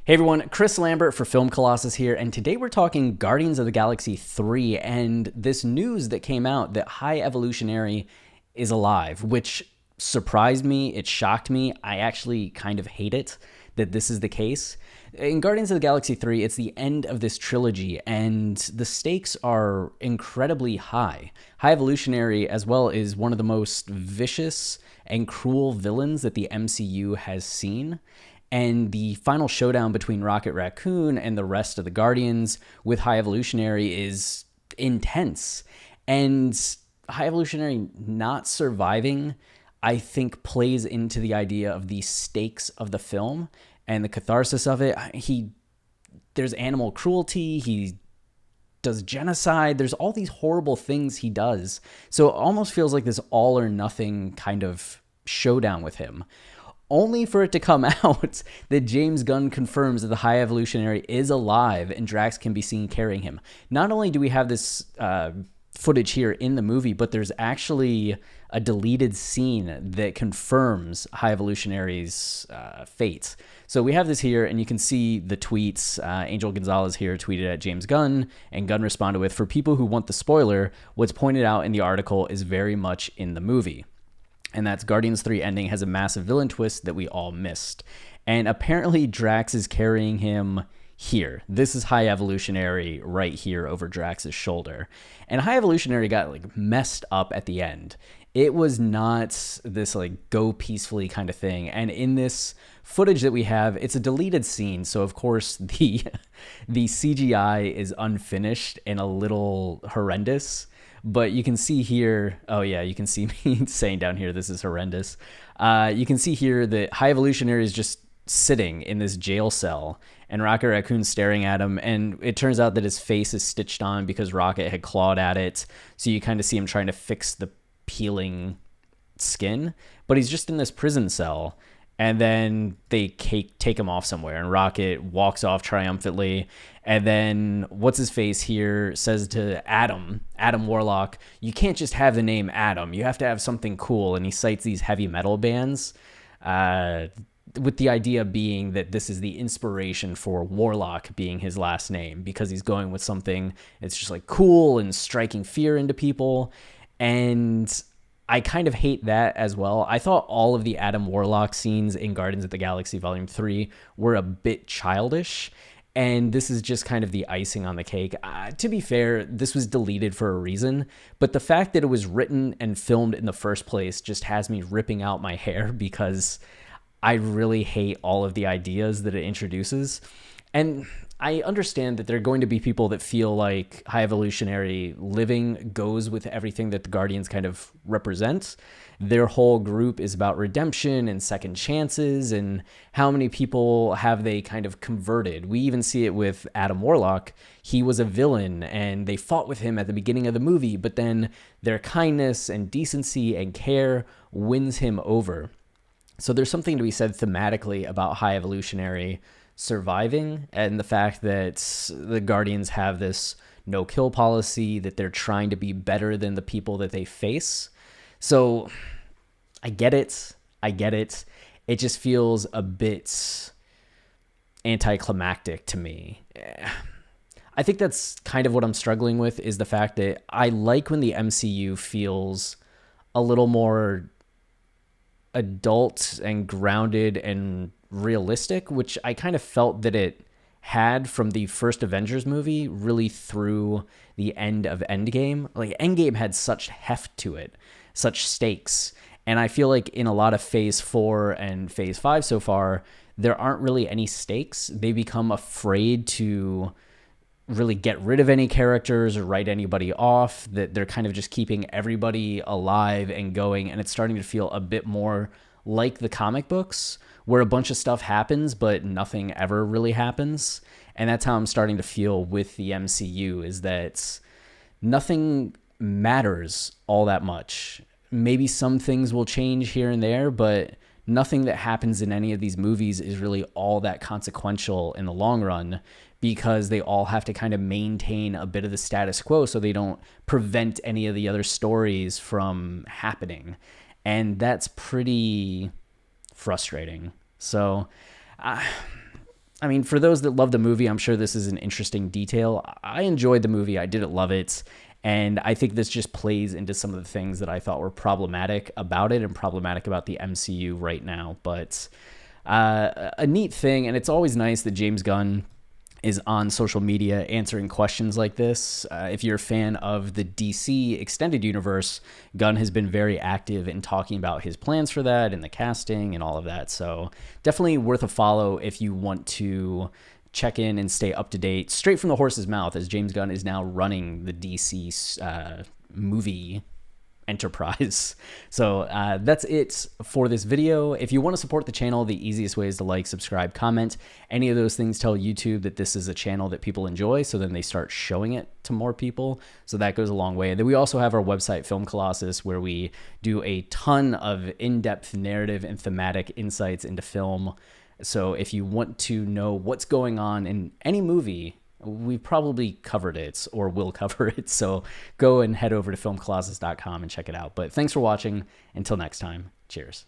Hey everyone, Chris Lambert for Film Colossus here, and today we're talking Guardians of the Galaxy 3 and this news that came out that High Evolutionary is alive, which surprised me, it shocked me. I actually kind of hate it that this is the case. In Guardians of the Galaxy 3, it's the end of this trilogy, and the stakes are incredibly high. High Evolutionary, as well, is one of the most vicious and cruel villains that the MCU has seen. And the final showdown between Rocket Raccoon and the rest of the Guardians with High Evolutionary is intense. And High Evolutionary not surviving, I think, plays into the idea of the stakes of the film and the catharsis of it. There's animal cruelty, he does genocide, there's all these horrible things he does. So it almost feels like this all or nothing kind of showdown with him, only for it to come out that James Gunn confirms that the High Evolutionary is alive and Drax can be seen carrying him. Not only do we have this footage here in the movie, but there's actually a deleted scene that confirms High Evolutionary's fate. So we have this here, and you can see the tweets. Angel Gonzalez here tweeted at James Gunn, and Gunn responded with, "For people who want the spoiler, what's pointed out in the article is very much in the movie." And that's Guardians 3 ending has a massive villain twist that we all missed. And apparently Drax is carrying him here. This is High Evolutionary right here over Drax's shoulder. And High Evolutionary got messed up at the end. It was not this go peacefully kind of thing. And in this footage that we have, it's a deleted scene. So of course the CGI is unfinished and a little horrendous. But you can see here, oh yeah, you can see me saying down here, this is horrendous. You can see here that High Evolutionary is just sitting in this jail cell and Rocket Raccoon's staring at him. And it turns out that his face is stitched on because Rocket had clawed at it. So you kind of see him trying to fix the peeling skin. But he's just in this prison cell. And then they take him off somewhere, and Rocket walks off triumphantly. And then what's-his-face here says to Adam Warlock, "You can't just have the name Adam. You have to have something cool." And he cites these heavy metal bands, with the idea being that this is the inspiration for Warlock being his last name, because he's going with something that's just cool and striking fear into people. And I kind of hate that as well. I thought all of the Adam Warlock scenes in Guardians of the Galaxy Volume 3 were a bit childish, and this is just kind of the icing on the cake. To be fair, this was deleted for a reason, but the fact that it was written and filmed in the first place just has me ripping out my hair because I really hate all of the ideas that it introduces. And I understand that there are going to be people that feel like High Evolutionary living goes with everything that the Guardians kind of represent. Their whole group is about redemption and second chances, and how many people have they kind of converted. We even see it with Adam Warlock. He was a villain, and they fought with him at the beginning of the movie, but then their kindness and decency and care wins him over. So there's something to be said thematically about High Evolutionary surviving, and the fact that the Guardians have this no-kill policy, that they're trying to be better than the people that they face. So I get it. It just feels a bit anticlimactic to me. I think that's kind of what I'm struggling with, is the fact that I like when the MCU feels a little more adult and grounded and realistic, which I kind of felt that it had from the first Avengers movie really through the end of Endgame. Endgame had such heft to it, such stakes. And I feel like in a lot of Phase 4 and Phase 5 so far, there aren't really any stakes. They become afraid to really get rid of any characters or write anybody off, that they're kind of just keeping everybody alive and going. And it's starting to feel a bit more like the comic books, where a bunch of stuff happens, but nothing ever really happens. And that's how I'm starting to feel with the MCU, is that nothing matters all that much. Maybe some things will change here and there, but nothing that happens in any of these movies is really all that consequential in the long run, because they all have to kind of maintain a bit of the status quo so they don't prevent any of the other stories from happening. And that's pretty frustrating. So I mean, for those that love the movie, I'm sure this is an interesting detail. I enjoyed the movie. I didn't love it. And I think this just plays into some of the things that I thought were problematic about it and problematic about the MCU right now. But a neat thing, and it's always nice that James Gunn is on social media answering questions like this. If you're a fan of the DC extended universe, Gunn has been very active in talking about his plans for that and the casting and all of that. So definitely worth a follow if you want to check in and stay up to date straight from the horse's mouth, as James Gunn is now running the DC movie enterprise. So that's it for this video. If you want to support the channel, the easiest way is to like, subscribe, comment. Any of those things tell YouTube that this is a channel that people enjoy, so then they start showing it to more people. So that goes a long way. And then we also have our website, Film Colossus, where we do a ton of in-depth narrative and thematic insights into film. So if you want to know what's going on in any movie, we've probably covered it or will cover it. So go and head over to filmcolossus.com and check it out. But thanks for watching. Until next time, cheers.